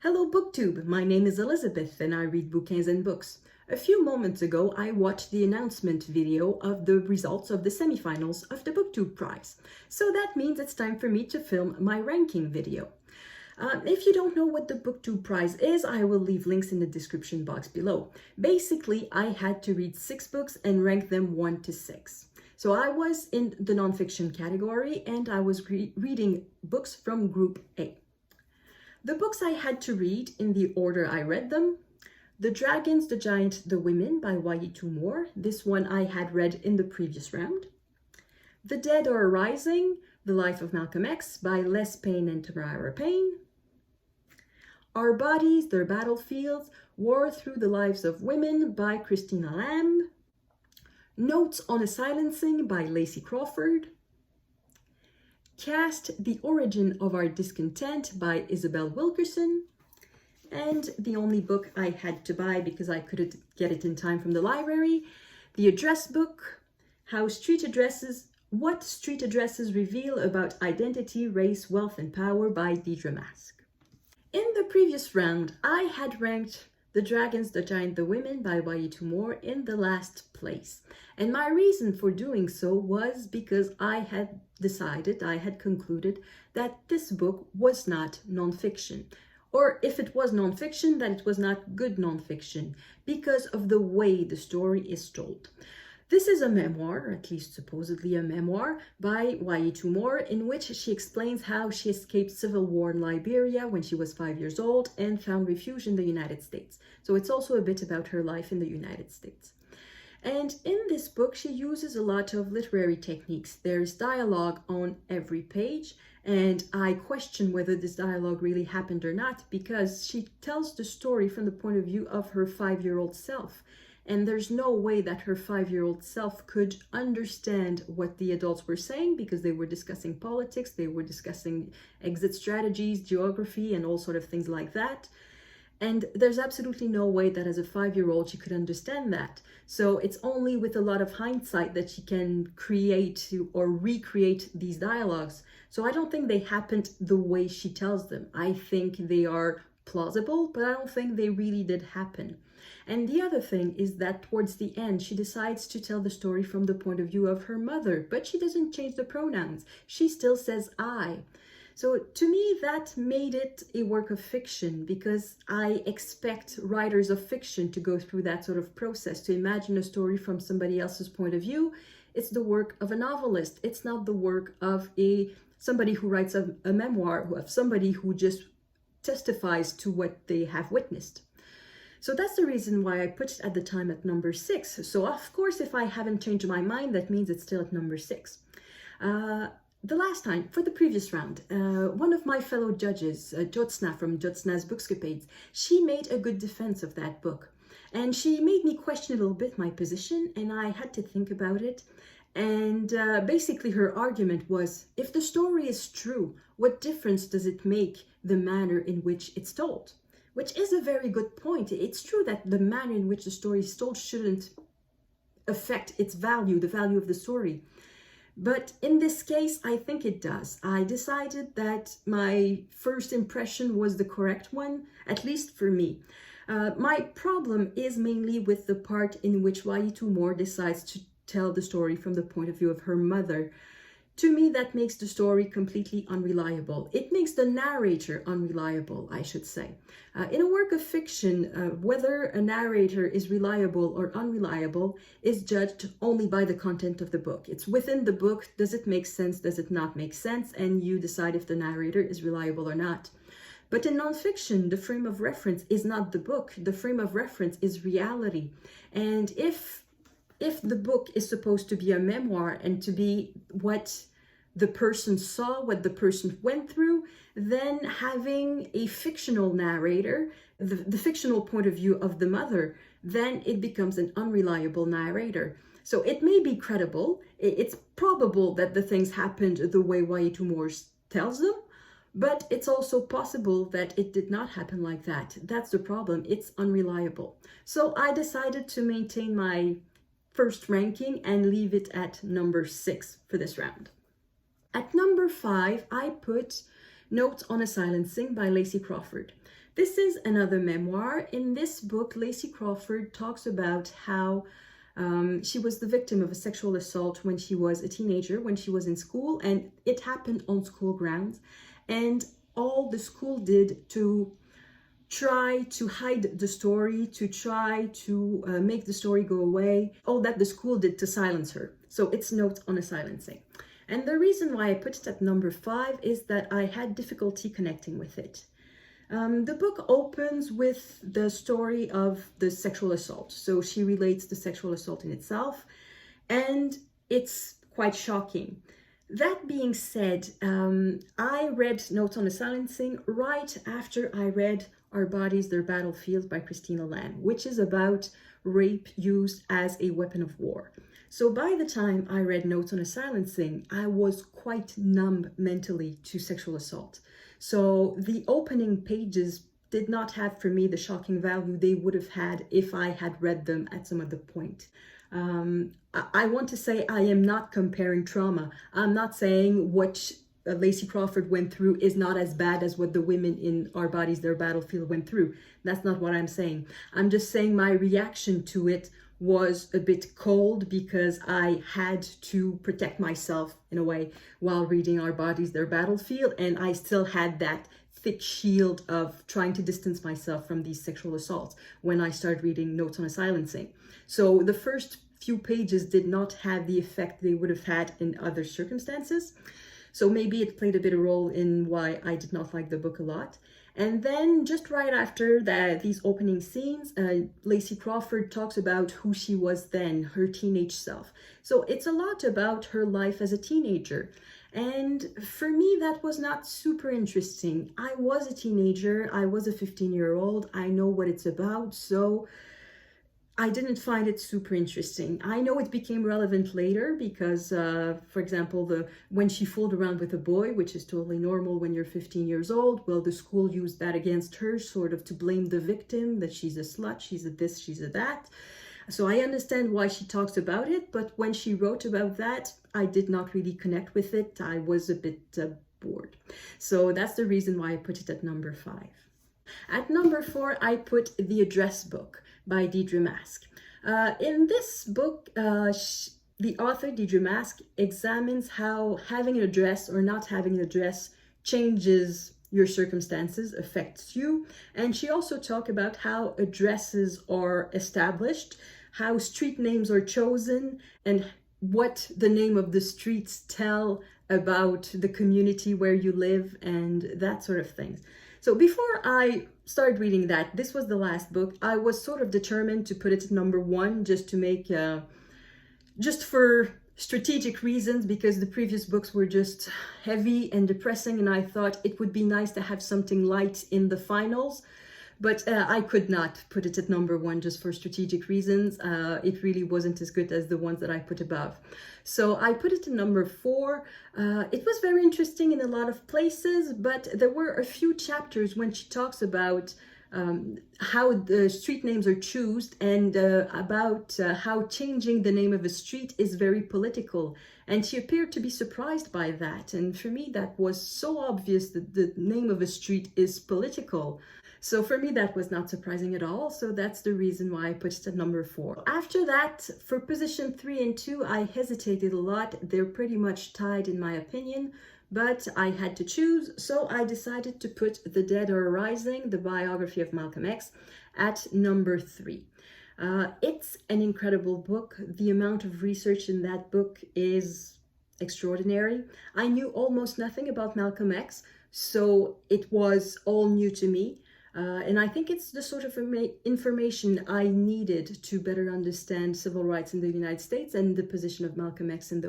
Hello Booktube, my name is Elizabeth and I read bouquins and books. A few moments ago I watched the announcement video of the results of the semifinals of the Booktube prize. So that means it's time for me to film my ranking video. If you don't know what the Booktube prize is, I will leave links in the description box below. Basically, I had to read 6 books and rank them 1 to 6. So I was in the nonfiction category and I was reading books from Group A. The books I had to read in the order I read them: The Dragons, the Giant, the Women by Wayétu. This one I had read in the previous round. The Dead Are Rising, The Life of Malcolm X by Lacy, Payne and Tamara Payne. Our Bodies, Their Battlefields, War Through the Lives of Women by Christina. Notes on a Silencing by Lacy, Crawford. Caste, The Origin of Our Discontent by Isabel, Wilkerson. And the only book I had to buy because I couldn't get it in time from the library, The Address Book, What Street Addresses Reveal About Identity, Race, Wealth and Power by Deirdre. In the previous round, I had ranked The Dragons, the Giant, the Women by Wayétu in the last place. And my reason for doing so was because I had concluded that this book was not nonfiction. Or if it was nonfiction, then it was not good nonfiction because of the way the story is told. This is a memoir, or at least supposedly a memoir, by Wayétu, in which she explains how she escaped civil war in Liberia when she was 5 years old and found refuge in the United States. So it's also a bit about her life in the United States. And in this book, she uses a lot of literary techniques. There's dialogue on every page, and I question whether this dialogue really happened or not because she tells the story from the point of view of her 5-year-old self. And there's no way that her 5-year-old self could understand what the adults were saying because they were discussing politics, they were discussing exit strategies, geography, and all sort of things like that. And there's absolutely no way that as a 5-year-old she could understand that. So it's only with a lot of hindsight that she can create or recreate these dialogues. So I don't think they happened the way she tells them. I think they are plausible, but I don't think they really did happen. And the other thing is that towards the end, she decides to tell the story from the point of view of her mother, but she doesn't change the pronouns. She still says I. So to me, that made it a work of fiction because I expect writers of fiction to go through that sort of process, to imagine a story from somebody else's point of view. It's the work of a novelist. It's not the work of somebody who writes a memoir, of somebody who just testifies to what they have witnessed. So that's the reason why I put it at the time at number 6. So of course, if I haven't changed my mind, that means it's still at number 6. The last time, for the previous round, one of my fellow judges, Jyotsna from Jyotsna's Bookscapades, she made a good defense of that book. And she made me question a little bit my position, and I had to think about it. And basically her argument was, if the story is true, what difference does it make the manner in which it's told? Which is a very good point. It's true that the manner in which the story is told shouldn't affect its value, the value of the story. But in this case, I think it does. I decided that my first impression was the correct one, at least for me. My problem is mainly with the part in which Wayétu decides to tell the story from the point of view of her mother. To me, that makes the story completely unreliable. It makes the narrator unreliable, I should say. In a work of fiction, whether a narrator is reliable or unreliable is judged only by the content of the book. It's within the book. Does it make sense? Does it not make sense? And you decide if the narrator is reliable or not. But in nonfiction, the frame of reference is not the book. The frame of reference is reality. And if the book is supposed to be a memoir and to be what the person saw, what the person went through, then having a fictional narrator, the fictional point of view of the mother, then it becomes an unreliable narrator. So it may be credible. It's probable that the things happened the way Wayétu tells them, but it's also possible that it did not happen like that. That's the problem. It's unreliable. So I decided to maintain my first ranking and leave it at number 6 for this round. At number 5, I put Notes on a Silencing by Lacy, Crawford. This is another memoir. In this book, Lacy Crawford talks about how she was the victim of a sexual assault when she was a teenager, when she was in school, and it happened on school grounds. And all the school did to try to hide the story, to try to make the story go away, all that the school did to silence her. So it's Note on a Silencing. And the reason why I put it at number 5 is that I had difficulty connecting with it. The book opens with the story of the sexual assault. So she relates the sexual assault in itself, and it's quite shocking. That being said, I read Notes on a Silencing right after I read Our Bodies, Their Battlefield by Christina, which is about rape used as a weapon of war. So by the time I read Notes on a Silencing, I was quite numb mentally to sexual assault. So the opening pages did not have for me the shocking value they would have had if I had read them at some other point. I want to say I am not comparing trauma. I'm not saying what Lacy Crawford went through is not as bad as what the women in Our Bodies, Their Battlefield went through. That's not what I'm saying. I'm just saying my reaction to it was a bit cold because I had to protect myself in a way while reading Our Bodies, Their Battlefield, and I still had that thick shield of trying to distance myself from these sexual assaults when I started reading Notes on a Silencing. So the first few pages did not have the effect they would have had in other circumstances. So maybe it played a bit of a role in why I did not like the book a lot. And then just right after that, these opening scenes, Lacy Crawford talks about who she was then, her teenage self. So it's a lot about her life as a teenager. And for me, that was not super interesting. I was a teenager. I was a 15-year-old. I know what it's about. So I didn't find it super interesting. I know it became relevant later because, for example, when she fooled around with a boy, which is totally normal when you're 15 years old, well, the school used that against her, sort of to blame the victim, that she's a slut, she's a this, she's a that. So I understand why she talks about it, but when she wrote about that, I did not really connect with it. I was a bit bored. So that's the reason why I put it at number 5. At number 4, I put The Address Book by Deirdre. In this book, the author, Deirdre, examines how having an address or not having an address changes your circumstances, affects you. And she also talks about how addresses are established, how street names are chosen, and what the name of the streets tell about the community where you live and that sort of thing. So before I started reading that, this was the last book, I was sort of determined to put it at number 1 just to make, just for strategic reasons, because the previous books were just heavy and depressing, and I thought it would be nice to have something light in the finals. But I could not put it at number 1 just for strategic reasons. It really wasn't as good as the ones that I put above. So I put it at number 4. It was very interesting in a lot of places, but there were a few chapters when she talks about how the street names are chosen and about how changing the name of a street is very political. And she appeared to be surprised by that. And for me, that was so obvious that the name of a street is political. So for me, that was not surprising at all. So that's the reason why I put it at number 4. After that, for position 3 and 2, I hesitated a lot. They're pretty much tied in my opinion, but I had to choose. So I decided to put The Dead Are Rising, the biography of Malcolm X, at number 3. It's an incredible book. The amount of research in that book is extraordinary. I knew almost nothing about Malcolm X, so it was all new to me. And I think it's the sort of information I needed to better understand civil rights in the United States and the position of Malcolm X in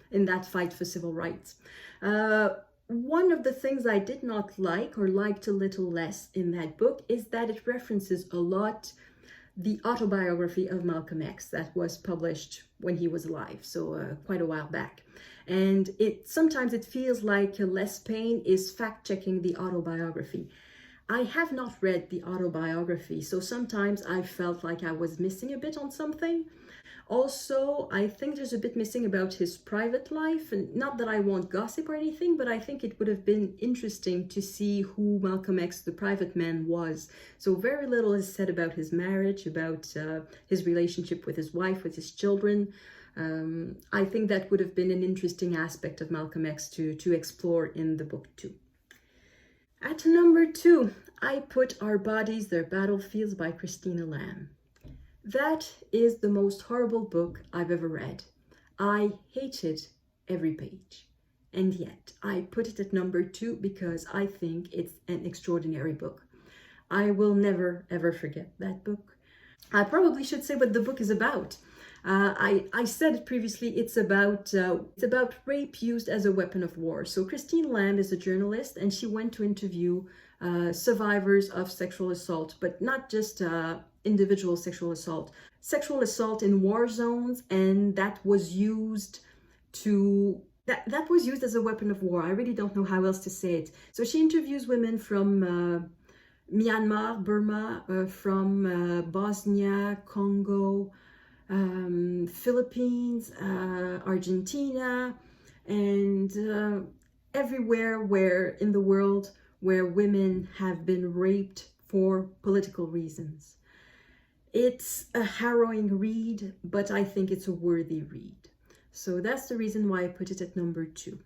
in that fight for civil rights. One of the things I did not like, or liked a little less in that book, is that it references a lot the autobiography of Malcolm X that was published when he was alive, so quite a while back. And sometimes it feels like Les Payne is fact-checking the autobiography. I have not read the autobiography, so sometimes I felt like I was missing a bit on something. Also, I think there's a bit missing about his private life, and not that I want gossip or anything, but I think it would have been interesting to see who Malcolm X, the private man, was. So very little is said about his marriage, about his relationship with his wife, with his children. I think that would have been an interesting aspect of Malcolm X to explore in the book too. At number 2, I put Our Bodies, Their Battlefields by Christina Lamb. That is the most horrible book I've ever read. I hated every page. And yet, I put it at number 2 because I think it's an extraordinary book. I will never, ever forget that book. I probably should say what the book is about. I said it previously, it's about rape used as a weapon of war. So Christine Lamb is a journalist, and she went to interview survivors of sexual assault, but not just individual sexual assault in war zones, and that was used that was used as a weapon of war. I really don't know how else to say it. So she interviews women from Myanmar, Burma, from Bosnia, Congo, Philippines, Argentina, and everywhere where in the world where women have been raped for political reasons. It's a harrowing read, but I think it's a worthy read. So that's the reason why I put it at number 2.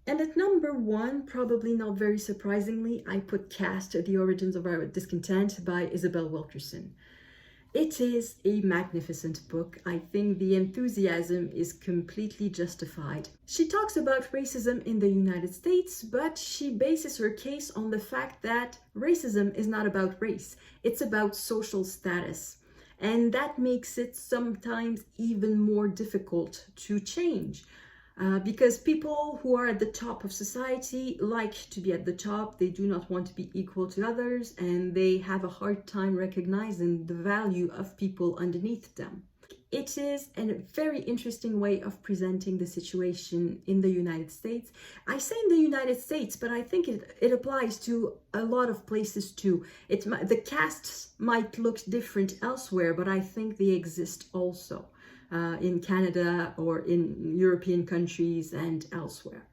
And at number 1, probably not very surprisingly, I put Caste, The Origins of Our Discontent by Isabel Wilkerson. It is a magnificent book. I think the enthusiasm is completely justified. She talks about racism in the United States, but she bases her case on the fact that racism is not about race. It's about social status. And that makes it sometimes even more difficult to change. Because people who are at the top of society like to be at the top. They do not want to be equal to others, and they have a hard time recognizing the value of people underneath them. It is a very interesting way of presenting the situation in the United States. I say in the United States, but I think it applies to a lot of places too. The castes might look different elsewhere, but I think they exist also. In Canada or in European countries and elsewhere.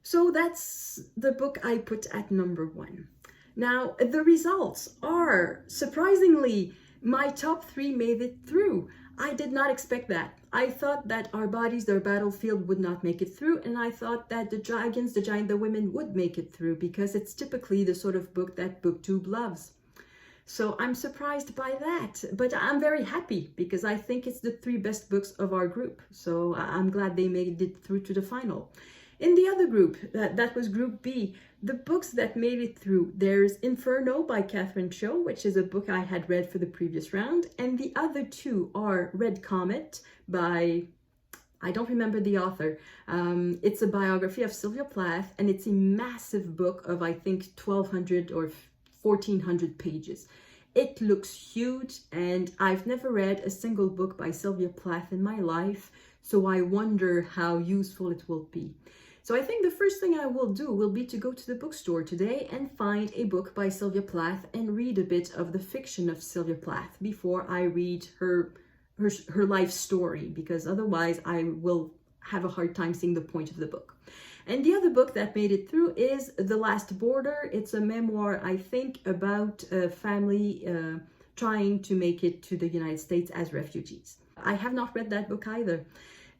So that's the book I put at number 1. Now, the results are, surprisingly, my top 3 made it through. I did not expect that. I thought that Our Bodies, Their Battlefield would not make it through, and I thought that The Dragons, the Giant, the Women would make it through because it's typically the sort of book that Booktube loves. So I'm surprised by that, but I'm very happy because I think it's the 3 best books of our group. So I'm glad they made it through to the final. In the other group, that was Group B, the books that made it through, there's Inferno by Catherine Cho, which is a book I had read for the previous round. And the other 2 are Red Comet by, I don't remember the author. It's a biography of Sylvia Plath, and it's a massive book of, I think, 1,200 or 1,400 pages. It looks huge, and I've never read a single book by Sylvia Plath in my life, so I wonder how useful it will be. So I think the first thing I will do will be to go to the bookstore today and find a book by Sylvia Plath and read a bit of the fiction of Sylvia Plath before I read her life story, because otherwise I will have a hard time seeing the point of the book. And the other book that made it through is The Last Border. It's a memoir, I think, about a family trying to make it to the United States as refugees. I have not read that book either.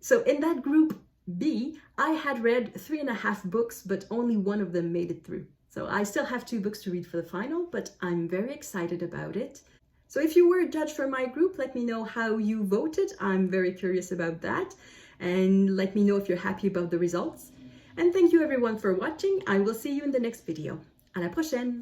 So in that group B, I had read 3.5 books, but only 1 of them made it through. So I still have 2 books to read for the final, but I'm very excited about it. So if you were a judge for my group, let me know how you voted. I'm very curious about that. And let me know if you're happy about the results. And thank you everyone for watching. I will see you in the next video. À la prochaine!